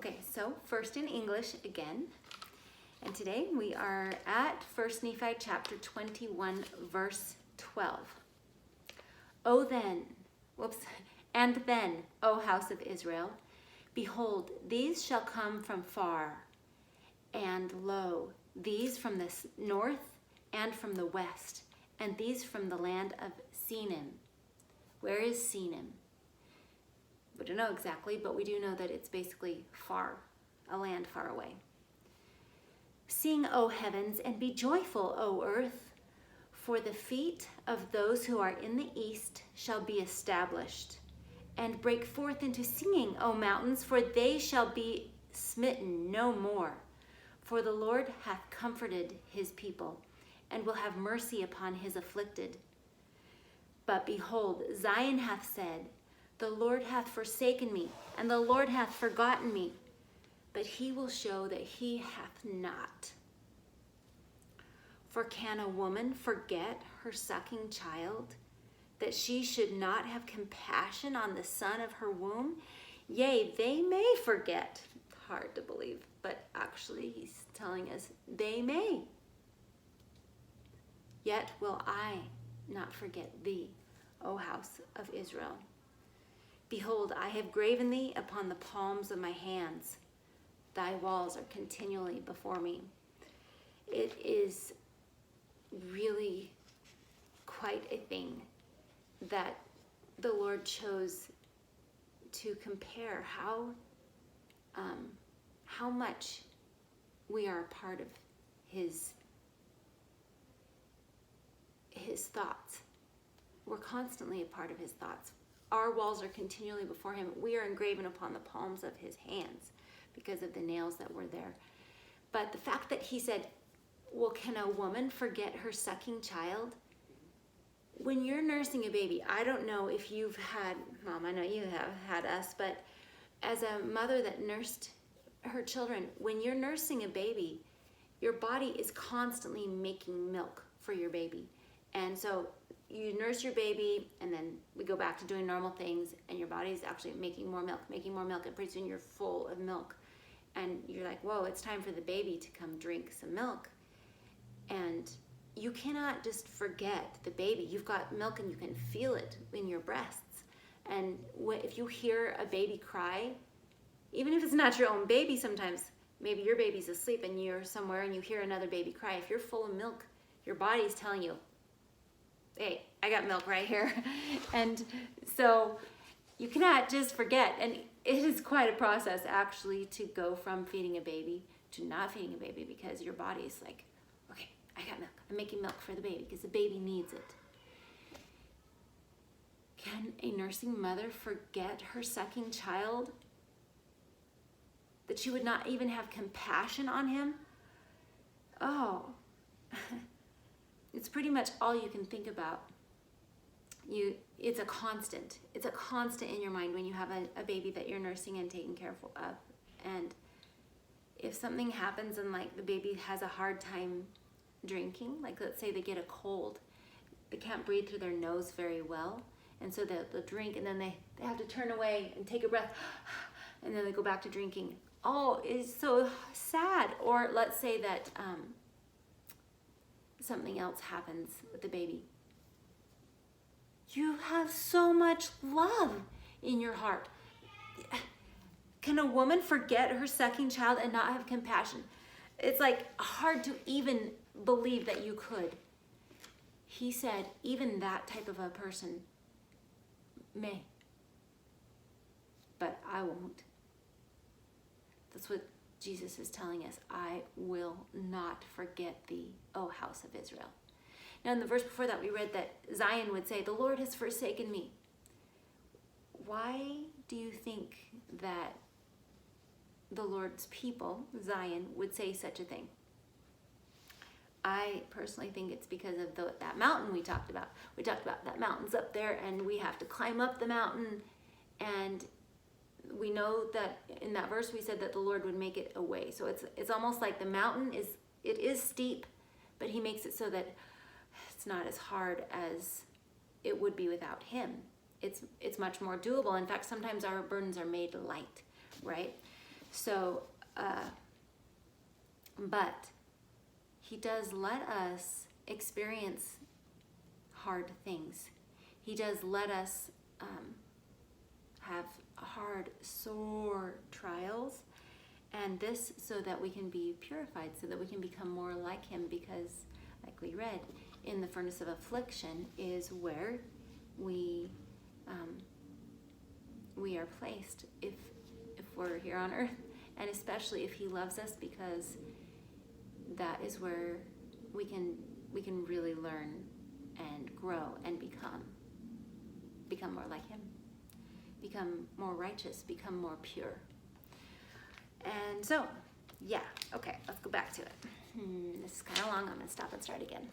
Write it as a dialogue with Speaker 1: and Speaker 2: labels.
Speaker 1: Okay, so first in English again. And today we are at 1 Nephi chapter 21, verse 12. And then, O house of Israel, behold, these shall come from far, and lo, these from the north and from the west, and these from the land of Sinim. Where is Sinim? We don't know exactly, but we do know that it's basically far, a land far away. Sing, O heavens, and be joyful, O earth, for the feet of those who are in the east shall be established. And break forth into singing, O mountains, for they shall be smitten no more. For the Lord hath comforted his people, and will have mercy upon his afflicted. But behold, Zion hath said, the Lord hath forsaken me, and the Lord hath forgotten me. But he will show that he hath not. For can a woman forget her sucking child, that she should not have compassion on the son of her womb? Yea, they may forget. Hard to believe, but actually he's telling us they may. Yet will I not forget thee, O house of Israel. Behold, I have graven thee upon the palms of my hands. Thy walls are continually before me. It is really quite a thing that the Lord chose to compare how much we are a part of his thoughts. We're constantly a part of his thoughts. Our walls are continually before him. We are engraven upon the palms of his hands because of the nails that were there. But the fact that he said, well, can a woman forget her sucking child? When you're nursing a baby, I don't know if you've had, Mom, I know you have had us, but as a mother that nursed her children, when you're nursing a baby, your body is constantly making milk for your baby. And so you nurse your baby, and then we go back to doing normal things, and your body's actually making more milk, and pretty soon you're full of milk. And you're like, whoa, it's time for the baby to come drink some milk. And you cannot just forget the baby. You've got milk and you can feel it in your breasts. And if you hear a baby cry, even if it's not your own baby, sometimes maybe your baby's asleep and you're somewhere and you hear another baby cry. If you're full of milk, your body's telling you, hey, I got milk right here. And so you cannot just forget. And it is quite a process actually to go from feeding a baby to not feeding a baby, because your body is like, okay, I got milk. I'm making milk for the baby because the baby needs it. Can a nursing mother forget her sucking child? That she would not even have compassion on him? Oh, it's pretty much all you can think about. It's a constant. It's a constant in your mind when you have a baby that you're nursing and taking care of. And if something happens and like the baby has a hard time drinking, like let's say they get a cold, they can't breathe through their nose very well, and so they'll drink, and then they have to turn away and take a breath, and then they go back to drinking. Oh, it's so sad. Or let's say that something else happens with the baby. You have so much love in your heart. Can a woman forget her sucking child and not have compassion? It's like hard to even believe that you could. He said, even that type of a person may, but I won't. That's what Jesus is telling us. I will not forget thee, O house of Israel. Now in the verse before that, we read that Zion would say, the Lord has forsaken me. Why do you think that the Lord's people, Zion, would say such a thing? I personally think it's because of that mountain we talked about. We talked about that mountain's up there, and we have to climb up the mountain. And we know that in that verse we said that the Lord would make it a way. So it's almost like the mountain is steep, but he makes it so that it's not as hard as it would be without him. It's much more doable. In fact, sometimes our burdens are made light, right? So, but he does let us experience hard things. He does let us have hard, sore trials, and this so that we can be purified, so that we can become more like him, because, like we read, in the furnace of affliction is where we are placed if we're here on earth, and especially if he loves us, because that is where we can really learn and grow and become more like him, become more righteous, become more pure. And so, yeah, okay, let's go back to it. This is kind of long. I'm going to stop and start again.